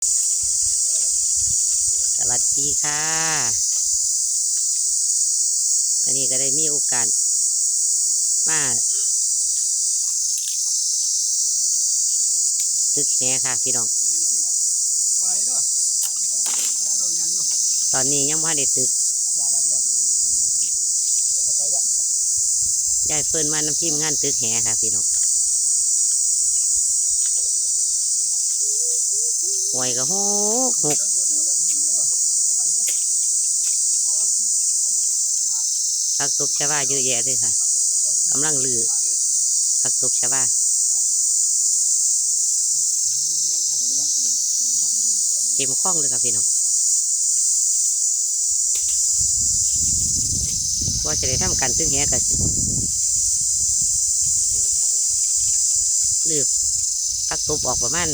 สวัสดีค่ะวันนี้ก็ได้มีโอกาสมาตึกแหค่ะพี่น้องตอนนี้ยังไม่ได้ตึกยายเฟิร์นมานำทีมงานตึกแหค่ะพี่น้องหวยก็หกผักตบชวาเยอะแยะเลยค่ะกำลังลือผักตบชวาเต็มคล้องเลยค่ะพี่น้องว่าจะได้ทำการตึกแหกับลือผักตบออกประมาณ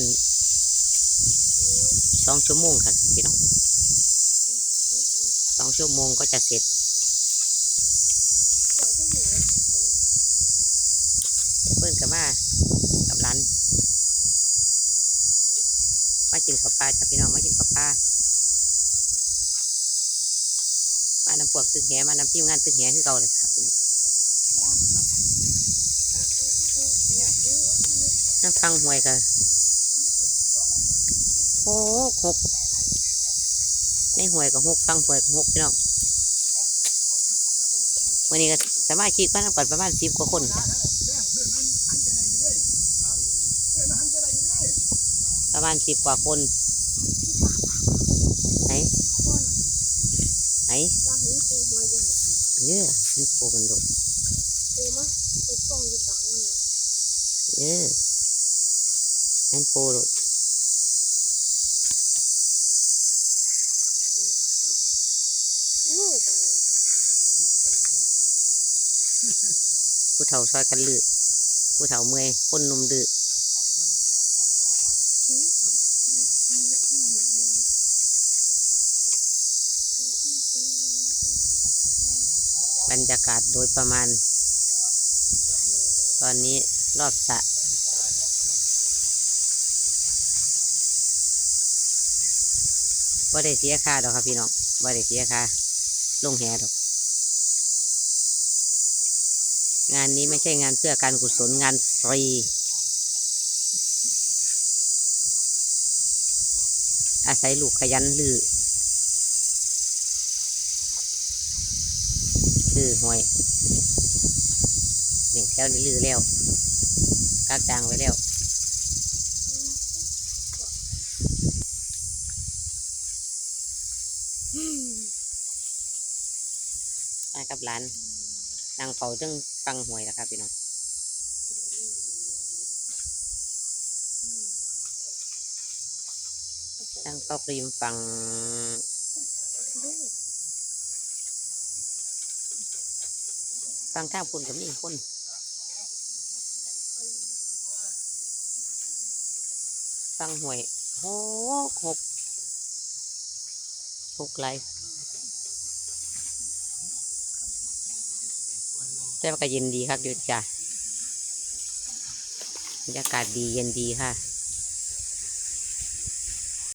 2 ชั่วโมงค่ะพี่น้อง2 ชั่วโมงก็จะเสร็จเพิ่นกับมากับร้านมากินข้าวปลาจ้ะพี่น้องมากินข้าวปลามานำพวกตึกแหมานำทีมงานตึกแหคือเก่าเลยครับพี่น้องน้ำฟังหวยกันหกในหวยกับหกฟังหวยกับหกพี่น้องวันนี้ก็สามารถคิดว่าน้ำก่อนประมาณ10 กว่าคนประมาณ10 กว่าคนไหนไหนเยอะมันโผล่กันโดดเยอะมันโผล่โดดผู้เฒ่าซอยกันลือผู้เฒ่าเมื่อยคนหนุ่มดื้อบรรยากาศโดยประมาณตอนนี้รอบสระบ่ได้เสียค่าดอกครับพี่น้องบ่ได้เสียค่าลงแหดอกงานนี้ไม่ใช่งานเพื่อการกุศลงานฟรีอาศัยลูกขยันลือหวยหนึ่งแถวนี้ลือแล้วกากจางไว้แล้วมากับร้านนางเฝ้าจึงฟังหวยแล้วครับพี่น้องนางเฝ้าปริมฟังทางพุ่นกับนี่คนฟังหวยหกไรแต่ว่าก็เย็นดีครับอยู่จ้ะบรรยากาศดีเย็นดีค่ะ